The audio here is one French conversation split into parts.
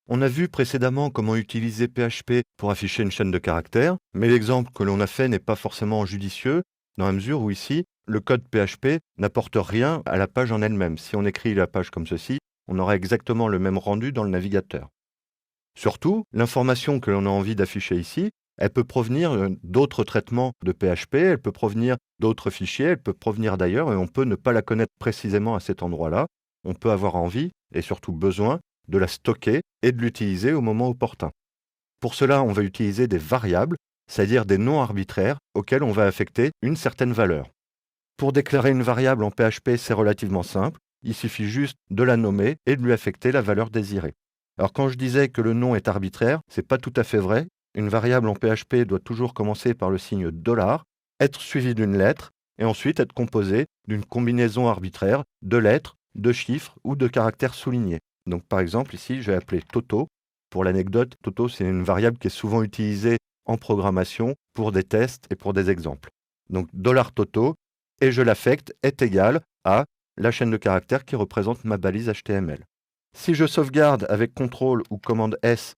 On a vu précédemment comment utiliser PHP pour afficher une chaîne de caractères, mais l'exemple que l'on a fait n'est pas forcément judicieux, dans la mesure où ici, le code PHP n'apporte rien à la page en elle-même. Si on écrit la page comme ceci, on aura exactement le même rendu dans le navigateur. Surtout, l'information que l'on a envie d'afficher ici, elle peut provenir d'autres traitements de PHP, elle peut provenir d'autres fichiers, elle peut provenir d'ailleurs, et on peut ne pas la connaître précisément à cet endroit-là. On peut avoir envie, et surtout besoin, de la stocker et de l'utiliser au moment opportun. Pour cela, on va utiliser des variables, c'est-à-dire des noms arbitraires auxquels on va affecter une certaine valeur. Pour déclarer une variable en PHP, c'est relativement simple. Il suffit juste de la nommer et de lui affecter la valeur désirée. Alors quand je disais que le nom est arbitraire, c'est pas tout à fait vrai. Une variable en PHP doit toujours commencer par le signe $, être suivie d'une lettre et ensuite être composée d'une combinaison arbitraire de lettres, de chiffres ou de caractères soulignés. Donc par exemple ici, je vais appeler Toto. Pour l'anecdote, Toto c'est une variable qui est souvent utilisée en programmation pour des tests et pour des exemples. Donc $Toto et je l'affecte est égal à la chaîne de caractères qui représente ma balise HTML. Si je sauvegarde avec CTRL ou commande S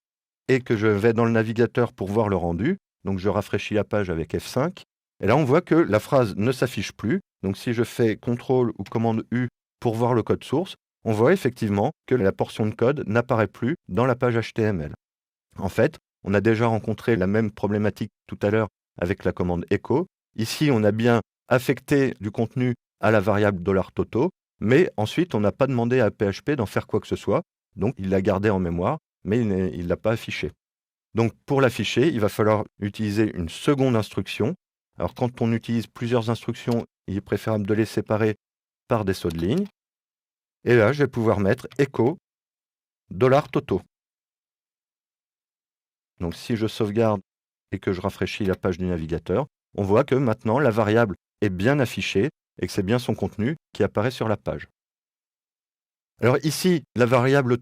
et que je vais dans le navigateur pour voir le rendu, donc je rafraîchis la page avec F5, et là on voit que la phrase ne s'affiche plus. Donc si je fais CTRL ou commande U pour voir le code source, on voit effectivement que la portion de code n'apparaît plus dans la page HTML. En fait, on a déjà rencontré la même problématique tout à l'heure avec la commande echo. Ici, on a bien affecté du contenu à la variable $Toto, mais ensuite, on n'a pas demandé à PHP d'en faire quoi que ce soit. Donc, il l'a gardé en mémoire, mais il ne l'a pas affiché. Donc, pour l'afficher, il va falloir utiliser une seconde instruction. Alors, quand on utilise plusieurs instructions, il est préférable de les séparer par des sauts de ligne. Et là, je vais pouvoir mettre echo $Toto. Donc si je sauvegarde et que je rafraîchis la page du navigateur, on voit que maintenant la variable est bien affichée et que c'est bien son contenu qui apparaît sur la page. Alors ici, la variable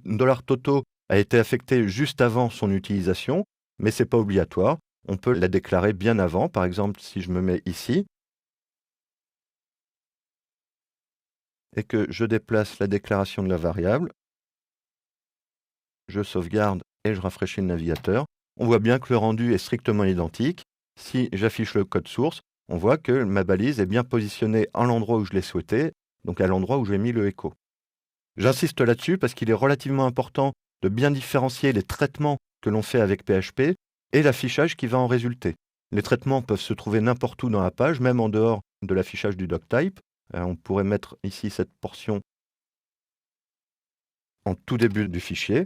$Toto a été affectée juste avant son utilisation, mais ce n'est pas obligatoire. On peut la déclarer bien avant. Par exemple, si je me mets ici et que je déplace la déclaration de la variable, je sauvegarde et je rafraîchis le navigateur, on voit bien que le rendu est strictement identique. Si j'affiche le code source, on voit que ma balise est bien positionnée à l'endroit où je l'ai souhaité, donc à l'endroit où j'ai mis le echo. J'insiste là-dessus parce qu'il est relativement important de bien différencier les traitements que l'on fait avec PHP et l'affichage qui va en résulter. Les traitements peuvent se trouver n'importe où dans la page, même en dehors de l'affichage du doctype. On pourrait mettre ici cette portion en tout début du fichier.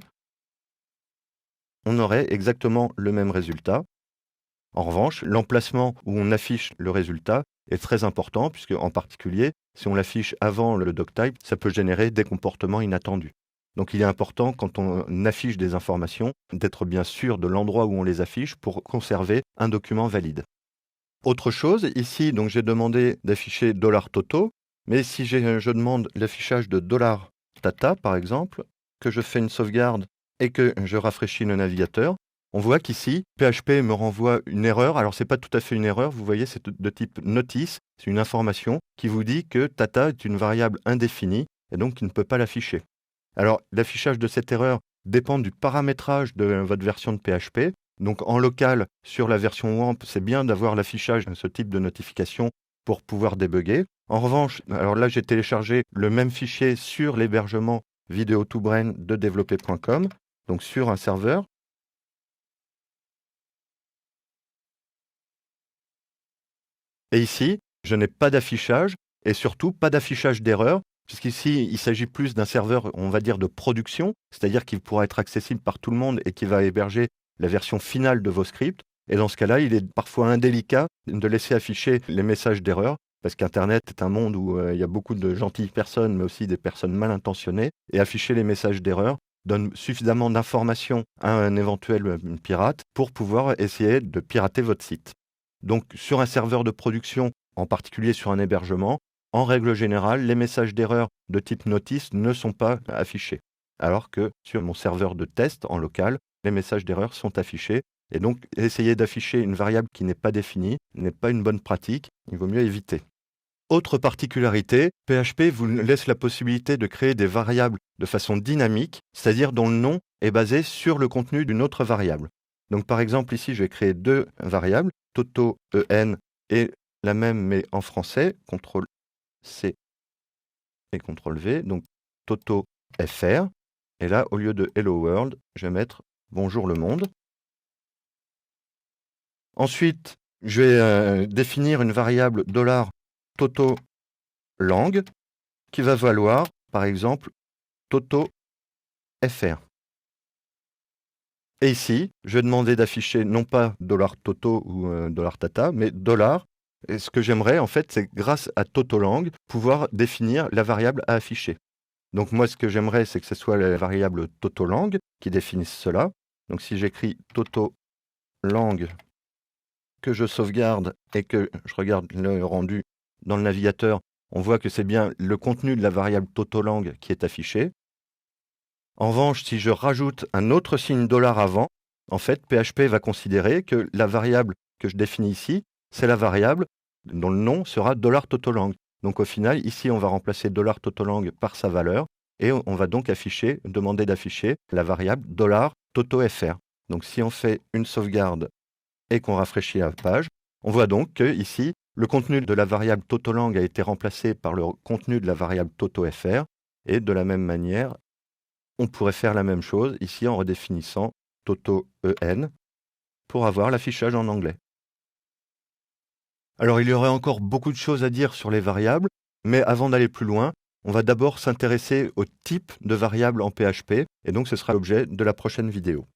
On aurait exactement le même résultat. En revanche, l'emplacement où on affiche le résultat est très important, puisque en particulier, si on l'affiche avant le doctype, ça peut générer des comportements inattendus. Donc il est important, quand on affiche des informations, d'être bien sûr de l'endroit où on les affiche pour conserver un document valide. Autre chose, ici, donc j'ai demandé d'afficher $Toto, mais si je demande l'affichage de $Tata, par exemple, que je fais une sauvegarde et que je rafraîchis le navigateur, on voit qu'ici, PHP me renvoie une erreur. Alors, ce n'est pas tout à fait une erreur, vous voyez, c'est de type notice, c'est une information qui vous dit que Tata est une variable indéfinie et donc qui ne peut pas l'afficher. Alors, l'affichage de cette erreur dépend du paramétrage de votre version de PHP. Donc, en local, sur la version WAMP, c'est bien d'avoir l'affichage de ce type de notification pour pouvoir débugger. En revanche, alors là, j'ai téléchargé le même fichier sur l'hébergement Video2Brain de développer.com, donc sur un serveur. Et ici, je n'ai pas d'affichage et surtout pas d'affichage d'erreur, puisqu'ici, il s'agit plus d'un serveur, on va dire, de production, c'est-à-dire qu'il pourra être accessible par tout le monde et qui va héberger la version finale de vos scripts. Et dans ce cas-là, il est parfois indélicat de laisser afficher les messages d'erreur, parce qu'Internet est un monde où il y a beaucoup de gentilles personnes, mais aussi des personnes mal intentionnées, et afficher les messages d'erreur donne suffisamment d'informations à un éventuel pirate pour pouvoir essayer de pirater votre site. Donc sur un serveur de production, en particulier sur un hébergement, en règle générale, les messages d'erreur de type notice ne sont pas affichés. Alors que sur mon serveur de test en local, les messages d'erreur sont affichés. Et donc essayer d'afficher une variable qui n'est pas définie n'est pas une bonne pratique, il vaut mieux éviter. Autre particularité, PHP vous laisse la possibilité de créer des variables de façon dynamique, c'est-à-dire dont le nom est basé sur le contenu d'une autre variable. Donc par exemple ici je vais créer deux variables, toto en et la même mais en français, CTRL-C et CTRL-V, donc toto fr. Et là, au lieu de Hello World, je vais mettre Bonjour le monde. Ensuite, je vais définir une variable $TotoLang qui va valoir, par exemple, TotoFR. Et ici, je vais demander d'afficher non pas $Toto ou $Tata, mais $. Et ce que j'aimerais, en fait, c'est grâce à TotoLang, pouvoir définir la variable à afficher. Donc moi, ce que j'aimerais, c'est que ce soit la variable TotoLang qui définisse cela. Donc si j'écris TotoLang, que je sauvegarde et que je regarde le rendu dans le navigateur, on voit que c'est bien le contenu de la variable TotoLang qui est affiché. En revanche, si je rajoute un autre signe $ avant, en fait, PHP va considérer que la variable que je définis ici, c'est la variable dont le nom sera $TotoLang. Donc au final, ici, on va remplacer $TotoLang par sa valeur et on va donc demander d'afficher la variable $TotoFR. Donc si on fait une sauvegarde et qu'on rafraîchit la page, on voit donc que ici, le contenu de la variable TotoLang a été remplacé par le contenu de la variable TotoFR et de la même manière, on pourrait faire la même chose ici en redéfinissant TotoEN pour avoir l'affichage en anglais. Alors il y aurait encore beaucoup de choses à dire sur les variables, mais avant d'aller plus loin, on va d'abord s'intéresser au type de variables en PHP, et donc ce sera l'objet de la prochaine vidéo.